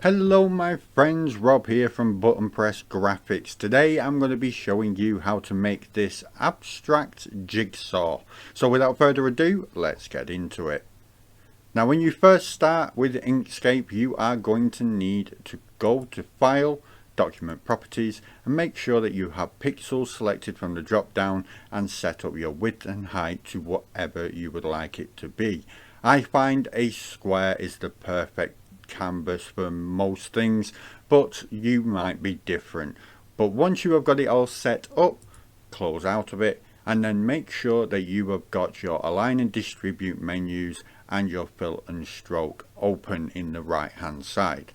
Hello my friends, Rob here from buttonpressgraphics. Today I'm going to be showing you how to make this abstract jigsaw. So without further ado, let's get into it. Now when you first start with Inkscape, you are going to need to go to File, Document Properties, and make sure that you have pixels selected from the drop down and set up your width and height to whatever you would like it to be. I find a square is the perfect canvas for most things, but you might be different. But once you have got it all set up, close out of it and then make sure that you have got your align and distribute menus and your fill and stroke open in the right hand side.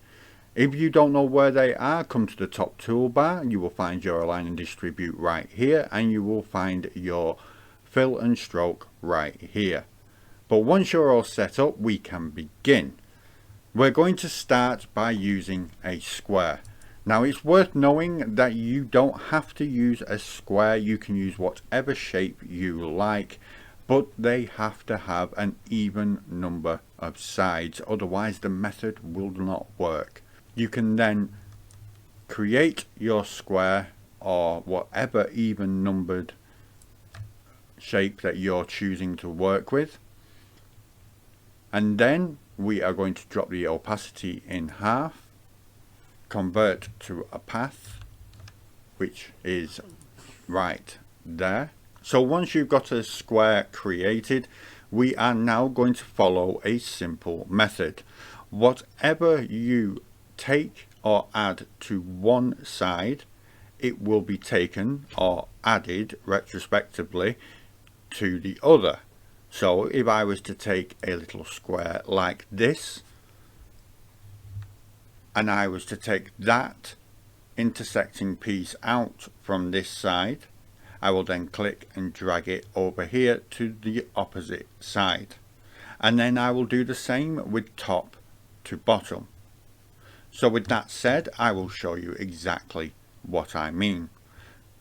If you don't know where they are, come to the top toolbar. You will find your align and distribute right here, and you will find your fill and stroke right here. But once you're all set up, we can begin. We're going to start by using a square. Now it's worth knowing that you don't have to use a square. You can use whatever shape you like, but they have to have an even number of sides, otherwise the method will not work. You can then create your square or whatever even numbered shape that you're choosing to work with, and then we are going to drop the opacity in half, convert to a path, which is right there. So once you've got a square created, we are now going to follow a simple method. Whatever you take or add to one side, it will be taken or added retrospectively to the other. So if I was to take a little square like this, and I was to take that intersecting piece out from this side, I will then click and drag it over here to the opposite side. And then I will do the same with top to bottom. So with that said, I will show you exactly what I mean.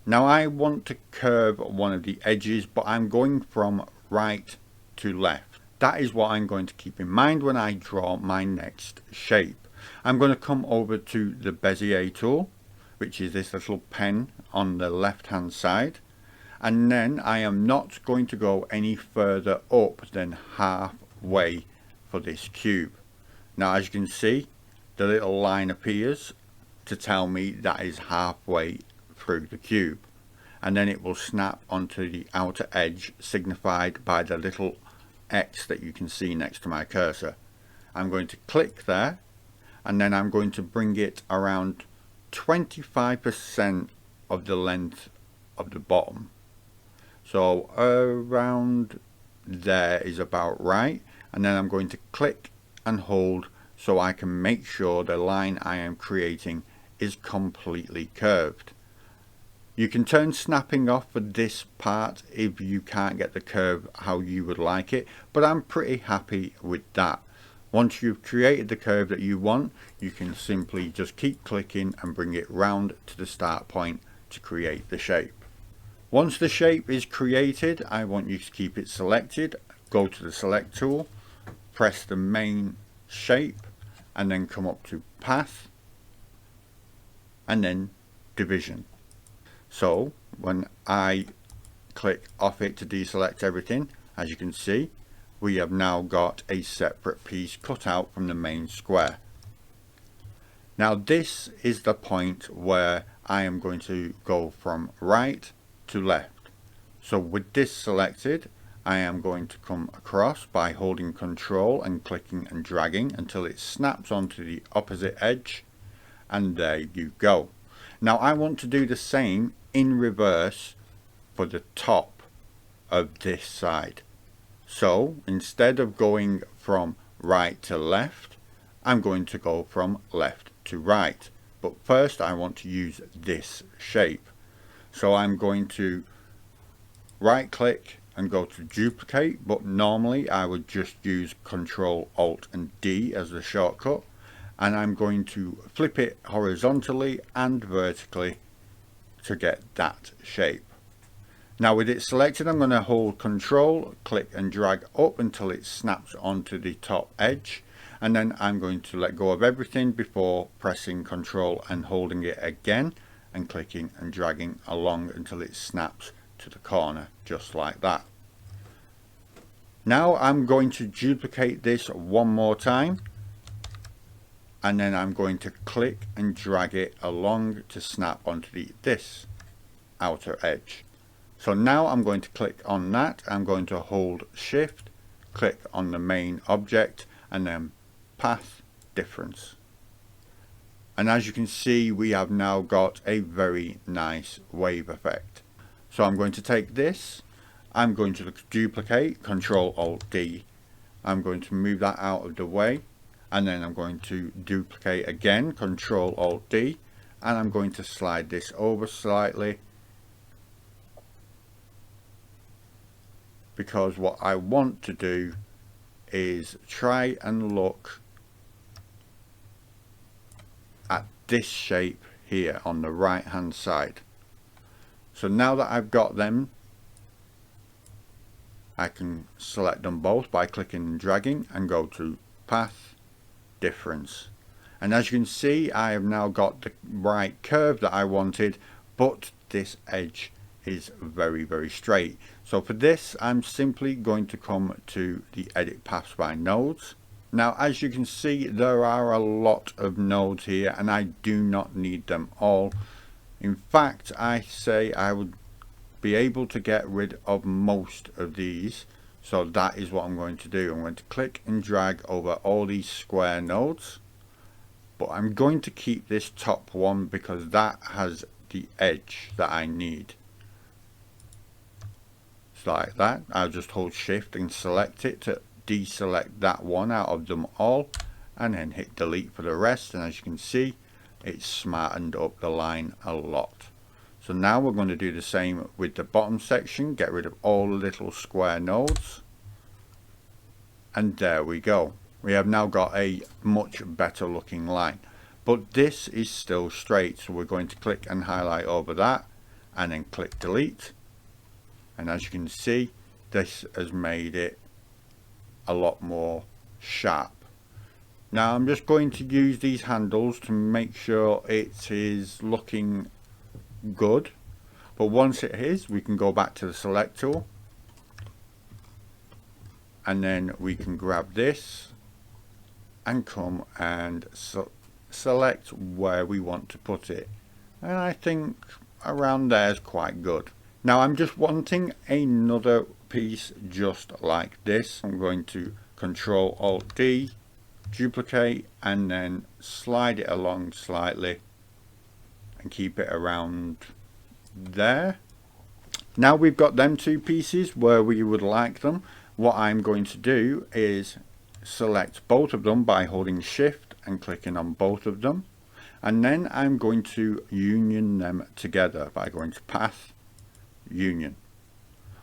Now I want to curve one of the edges, but I'm going from right to left. That is what I'm going to keep in mind when I draw my next shape. I'm going to come over to the Bezier tool, which is this little pen on the left hand side, and then I am not going to go any further up than halfway for this cube. Now as you can see, the little line appears to tell me that is halfway through the cube, and then it will snap onto the outer edge signified by the little X that you can see next to my cursor. I'm going to click there, and then I'm going to bring it around 25% of the length of the bottom. So around there is about right, and then I'm going to click and hold so I can make sure the line I am creating is completely curved. You can turn snapping off for this part if you can't get the curve how you would like it, but I'm pretty happy with that. Once you've created the curve that you want, you can simply just keep clicking and bring it round to the start point to create the shape. Once the shape is created, I want you to keep it selected. Go to the select tool, press the main shape, and then come up to path, and then division. So when I click off it to deselect everything, as you can see, we have now got a separate piece cut out from the main square. Now this is the point where I am going to go from right to left. So with this selected, I am going to come across by holding Control and clicking and dragging until it snaps onto the opposite edge, and there you go. Now I want to do the same in reverse for the top of this side. So instead of going from right to left, I'm going to go from left to right. But first I want to use this shape. So I'm going to right click and go to duplicate, but normally I would just use Control Alt and D as the shortcut, and I'm going to flip it horizontally and vertically to get that shape. Now with it selected, I'm going to hold Control, click and drag up until it snaps onto the top edge, and then I'm going to let go of everything before pressing Control and holding it again and clicking and dragging along until it snaps to the corner, just like that. Now I'm going to duplicate this one more time, and then I'm going to click and drag it along to snap onto this outer edge. So now I'm going to click on that. I'm going to hold Shift, click on the main object, and then Path Difference. And as you can see, we have now got a very nice wave effect. So I'm going to take this, I'm going to duplicate, Control Alt D. I'm going to move that out of the way, and then I'm going to duplicate again, Control Alt D, and I'm going to slide this over slightly, because what I want to do is try and look at this shape here on the right hand side. So now that I've got them, I can select them both by clicking and dragging and go to Path Difference. And as you can see, I have now got the right curve that I wanted, but this edge is very straight. So for this, I'm simply going to come to the Edit Paths by Nodes. Now as you can see, there are a lot of nodes here, and I do not need them all. In fact, I say I would be able to get rid of most of these, so that is what I'm going to do. I'm going to click and drag over all these square nodes, but I'm going to keep this top one because that has the edge that I need. So like that, I'll just hold Shift and select it to deselect that one out of them all, and then hit delete for the rest. And as you can see, it's smartened up the line a lot. So now we're going to do the same with the bottom section, get rid of all the little square nodes, and there we go. We have now got a much better looking line, but this is still straight, so we're going to click and highlight over that and then click delete, and as you can see, this has made it a lot more sharp. Now I'm just going to use these handles to make sure it is looking good, but once it is, we can go back to the select tool, and then we can grab this and come and select where we want to put it, and I think around there is quite good. Now I'm just wanting another piece just like this. I'm going to Control Alt D, duplicate, and then slide it along slightly and keep it around there. Now we've got them two pieces where we would like them. What I'm going to do is select both of them by holding Shift and clicking on both of them, and then I'm going to union them together by going to Path, Union.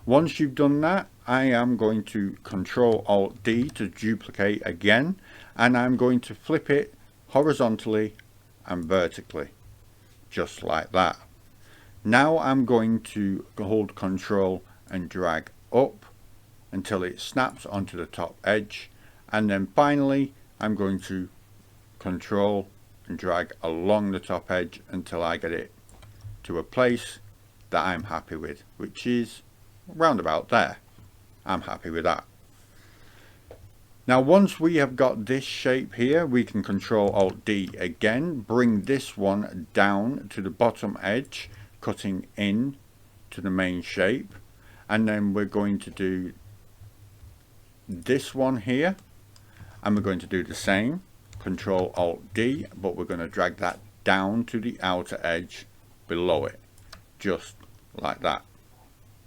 Once you've done that, I am going to Control Alt D to duplicate again, and I'm going to flip it horizontally and vertically, just like that. Now I'm going to hold Control and drag up until it snaps onto the top edge, and then finally I'm going to Control and drag along the top edge until I get it to a place that I'm happy with, which is round about there. I'm happy with that. Now once we have got this shape here, we can Control Alt D again, bring this one down to the bottom edge, cutting in to the main shape, and then we're going to do this one here, and we're going to do the same, Control Alt D, but we're going to drag that down to the outer edge below it, just like that.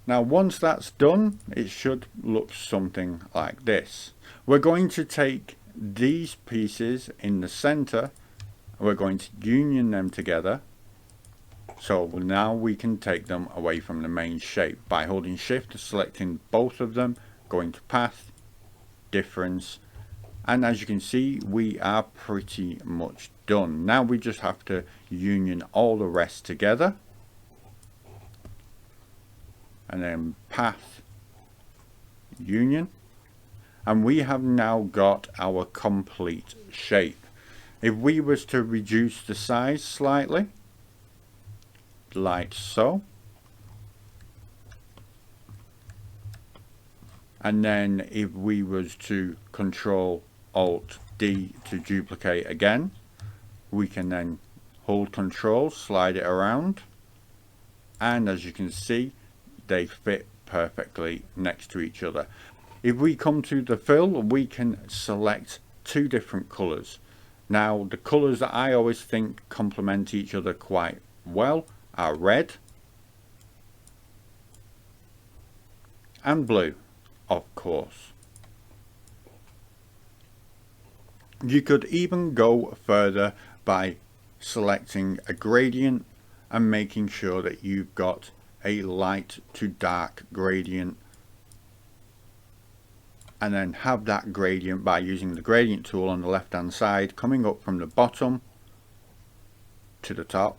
Now once that's done, it should look something like this. We're going to take these pieces in the center, we're going to union them together, so now we can take them away from the main shape by holding Shift, selecting both of them, going to Path, Difference, and as you can see, we are pretty much done. Now we just have to union all the rest together, and then Path, Union, and we have now got our complete shape. If we was to reduce the size slightly, like so, and then if we was to Control Alt D to duplicate again, we can then hold Control, slide it around, and as you can see, they fit perfectly next to each other. If we come to the fill, we can select two different colors. Now the colors that I always think complement each other quite well are red and blue, of course. You could even go further by selecting a gradient and making sure that you've got a light to dark gradient, and then have that gradient by using the gradient tool on the left hand side coming up from the bottom to the top,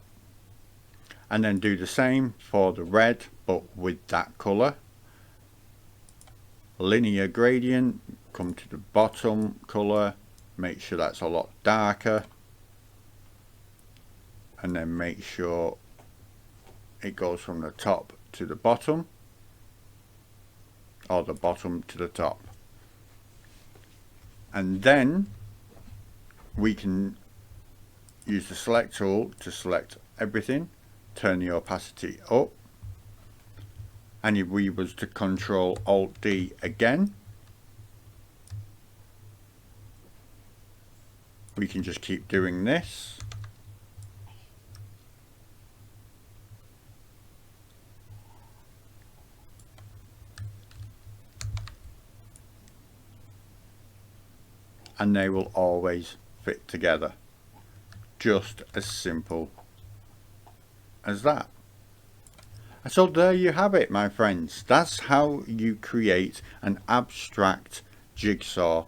and then do the same for the red but with that color. Linear gradient, come to the bottom color, make sure that's a lot darker, and then make sure it goes from the top to the bottom, or the bottom to the top. And then we can use the select tool to select everything, turn the opacity up, and if we was to Control Alt D again, we can just keep doing this. And they will always fit together. Just as simple as that. So there you have it, my friends. That's how you create an abstract jigsaw.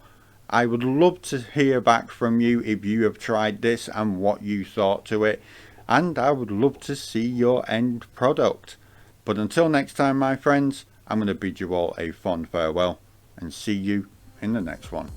I would love to hear back from you if you have tried this and what you thought to it, and I would love to see your end product. But until next time, my friends, I'm going to bid you all a fond farewell and see you in the next one.